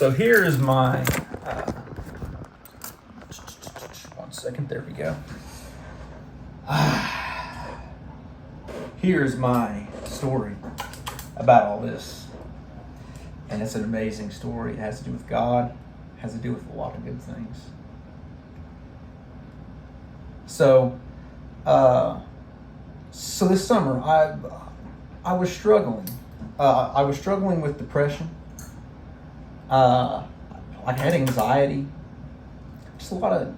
So here is my, 1 second, there we go. Here's my story about all this. And it's an amazing story. It has to do with God. It has to do with a lot of good things. So this summer, I was struggling. I was struggling with depression. I had anxiety. Just a lot of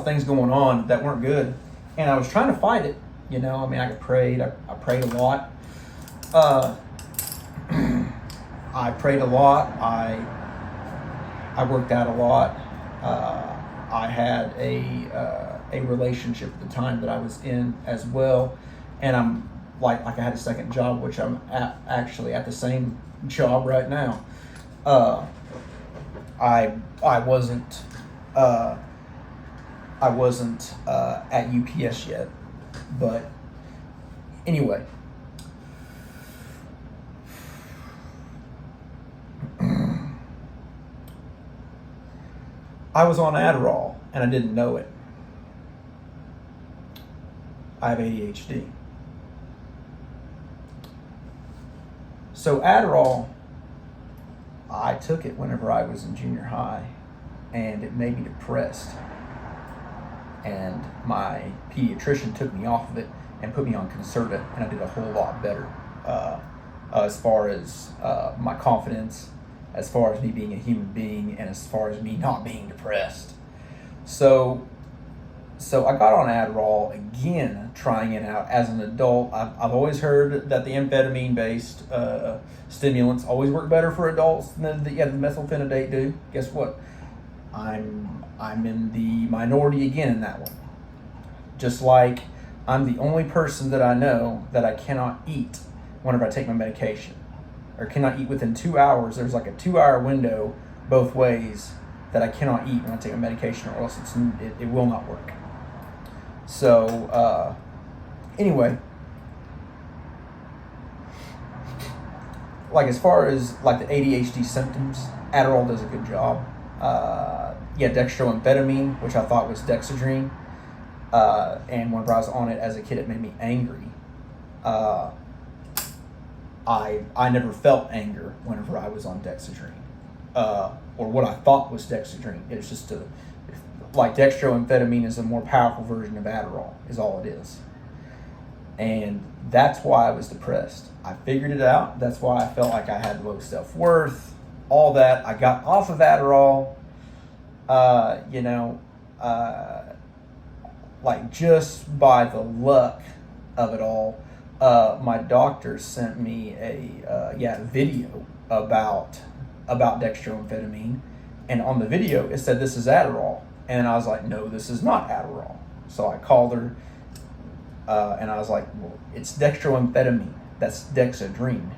things going on that weren't good, and I was trying to fight it. You know, I mean, I prayed. I prayed a lot. I prayed a lot. I worked out a lot. I had a relationship at the time that I was in as well, and I'm like I had a second job, which I'm actually at the same job right now. I wasn't at UPS yet, but anyway. I was on Adderall and I didn't know it. I have ADHD. So Adderall, I took it whenever I was in junior high, and it made me depressed. And my pediatrician took me off of it and put me on Concerta, and I did a whole lot better as far as my confidence, as far as me being a human being, and as far as me not being depressed. So I got on Adderall again, trying it out as an adult. I've always heard that the amphetamine-based stimulants always work better for adults than the methylphenidate do. Guess what? I'm in the minority again in that one. Just like I'm the only person that I know that I cannot eat whenever I take my medication, or cannot eat within 2 hours. There's like a 2-hour window both ways that I cannot eat when I take a medication, or else it will not work. So anyway, like as far as like the ADHD symptoms, Adderall does a good job. Dextroamphetamine, which I thought was Dexedrine, and whenever I was on it as a kid, it made me angry. I never felt anger whenever I was on Dexedrine, or what I thought was Dexedrine. It's just like dextroamphetamine is a more powerful version of Adderall, is all it is. And that's why I was depressed. I figured it out. That's why I felt like I had low self-worth, all that. I got off of Adderall, like just by the luck of it all. My doctor sent me a video about dextroamphetamine, and on the video it said this is Adderall, and I was like, no, this is not Adderall. So I called her, and I was like, well, it's dextroamphetamine. That's Dexedrine.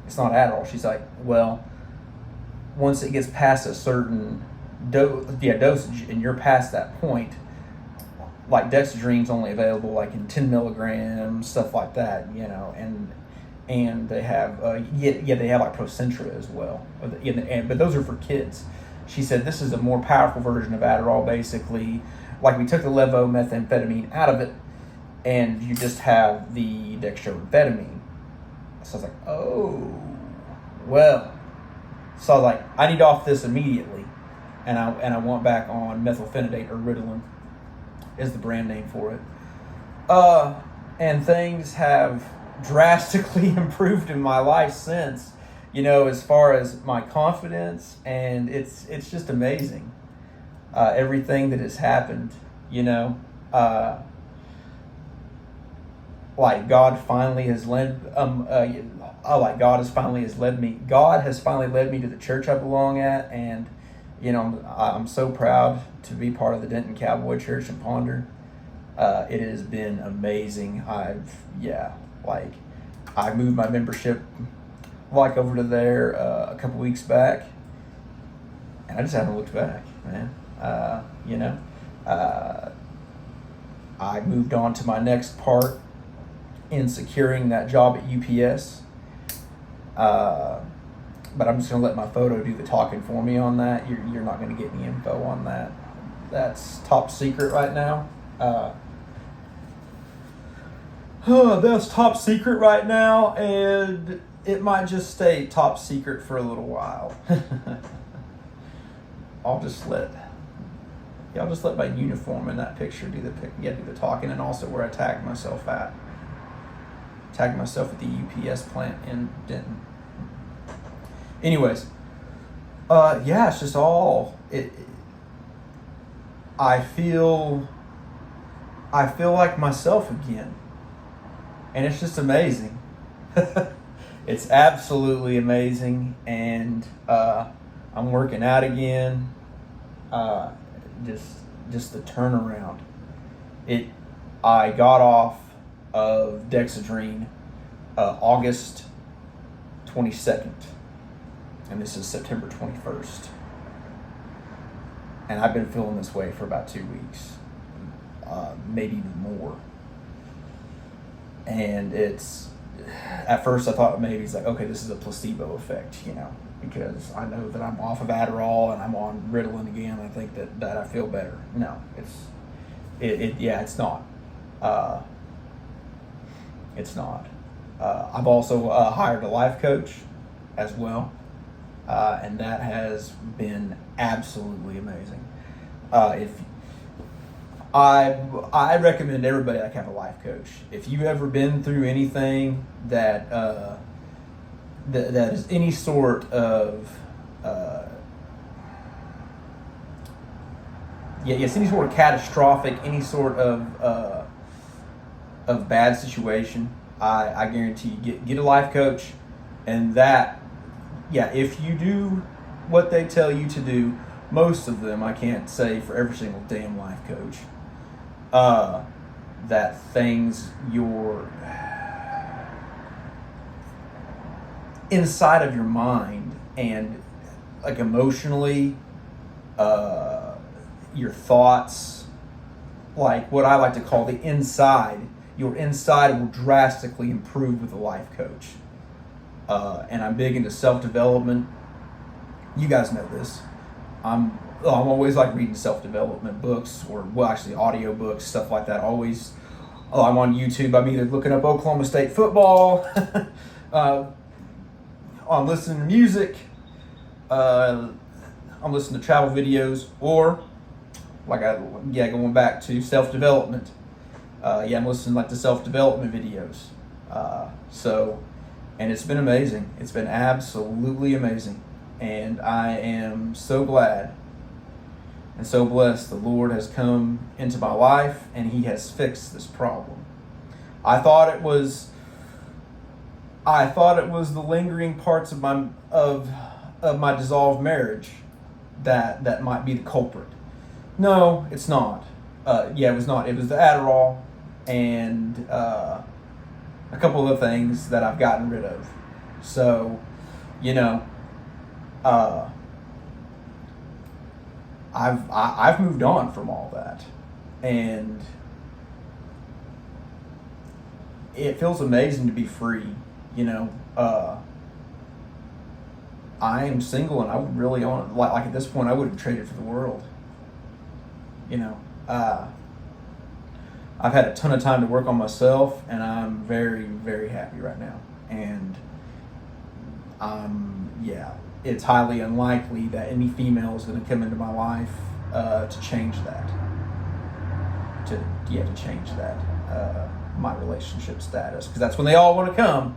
It's not Adderall. She's like, well, once it gets past a certain dosage, and you're past that point, like Dexedrine's only available like in 10 milligrams, stuff like that, and they have they have like Procentra as well, but those are for kids. She said this is a more powerful version of Adderall, basically. Like we took the levomethamphetamine out of it, and you just have the dextroamphetamine. So I was like, oh, well. So I was like, I need off this immediately, and I went back on methylphenidate, or Ritalin is the brand name for it. And things have drastically improved in my life since, as far as my confidence, and it's just amazing. Everything that has happened, like God finally has led God has finally led me to the church I belong at, and I'm so proud to be part of the Denton Cowboy Church in Ponder. It has been amazing. I moved my membership over to there a couple weeks back, and I just haven't looked back, man. I moved on to my next part in securing that job at UPS. but I'm just going to let my photo do the talking for me on that. You're not going to get any info on that. That's top secret right now. That's top secret right now, and it might just stay top secret for a little while. I'll just let my uniform in that picture do the talking, and also where I tagged myself at. Tagged myself at the UPS plant in Denton. Anyways, it's just all it. I feel like myself again, and it's just amazing. It's absolutely amazing, and I'm working out again. Just the turnaround. I got off of Dexedrine August 22nd, and this is September 21st. And I've been feeling this way for about 2 weeks, maybe even more. And at first I thought maybe it's like, okay, this is a placebo effect, because I know that I'm off of Adderall and I'm on Ritalin again. I think that I feel better. No, it's not. It's not. I've also hired a life coach as well, and that has been absolutely amazing. If I recommend everybody have a life coach. If you've ever been through anything that is any sort of it's any sort of catastrophic, any sort of bad situation, I guarantee you get a life coach, and if you do what they tell you to do, most of them, I can't say for every single damn life coach, that things your inside of your mind and like emotionally, your thoughts, like what I like to call the inside, your inside will drastically improve with a life coach. And I'm big into self-development. You guys know this. I'm always like reading self-development books, or actually audio books, stuff like that. I'm on YouTube. I'm either looking up Oklahoma State football, I'm listening to music, I'm listening to travel videos, or going back to self-development. I'm listening to self-development videos. And it's been amazing. It's been absolutely amazing. And I am so glad and so blessed the Lord has come into my life and He has fixed this problem. I thought it was the lingering parts of my dissolved marriage that might be the culprit. No, it's not. It was not. It was the Adderall and a couple of things that I've gotten rid of. So, I've moved on from all that, and it feels amazing to be free. I am single, and I would really like at this point I would have traded for the world. I've had a ton of time to work on myself, and I'm very, very happy right now. And it's highly unlikely that any female is going to come into my life to change that. To change that, my relationship status, because that's when they all want to come.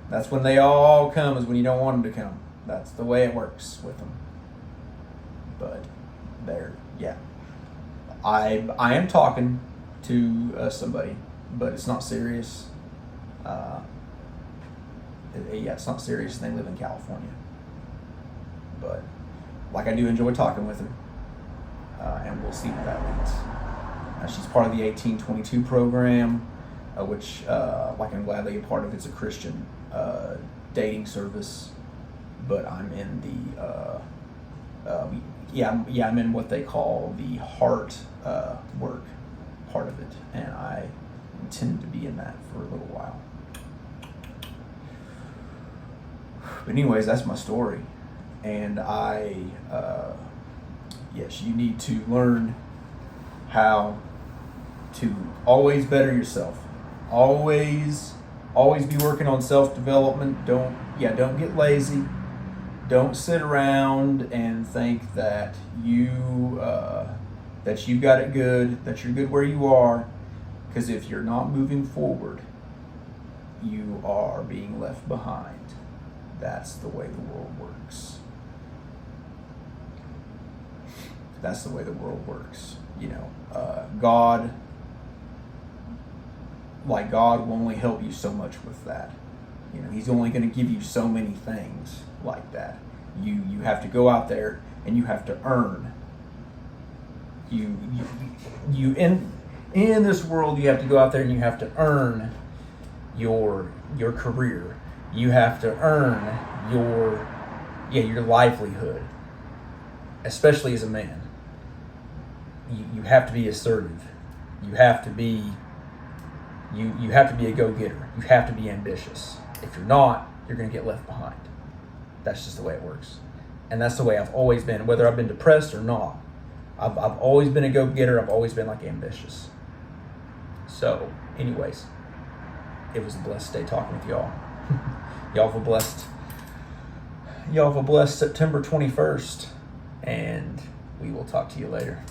That's when they all come, is when you don't want them to come. That's the way it works with them. But I am talking to somebody, but it's not serious. It's not serious, and they live in California. But I do enjoy talking with her, and we'll see what that means. She's part of the 1822 program, which I'm gladly a part of. It's a Christian dating service, but I'm in I'm in what they call the heart work part of it, and I intend to be in that for a little while. But anyways, that's my story. And yes, you need to learn how to always better yourself. Always be working on self-development. Don't get lazy. Don't sit around and think that you've got it good, that you're good where you are, because if you're not moving forward, you are being left behind. That's the way the world works. That's the way the world works. God will only help you so much with that. He's only going to give you so many things like that. You have to go out there and you have to earn. You in this world, you have to go out there and you have to earn your career. You have to earn your livelihood, especially as a man. You have to be assertive. You have to be a go-getter. You have to be ambitious. If you're not, you're going to get left behind. That's just the way it works. And that's the way I've always been, whether I've been depressed or not. I've always been a go-getter. I've always been ambitious. So, anyways, it was a blessed day talking with y'all. Y'all have a blessed September 21st, and we will talk to you later.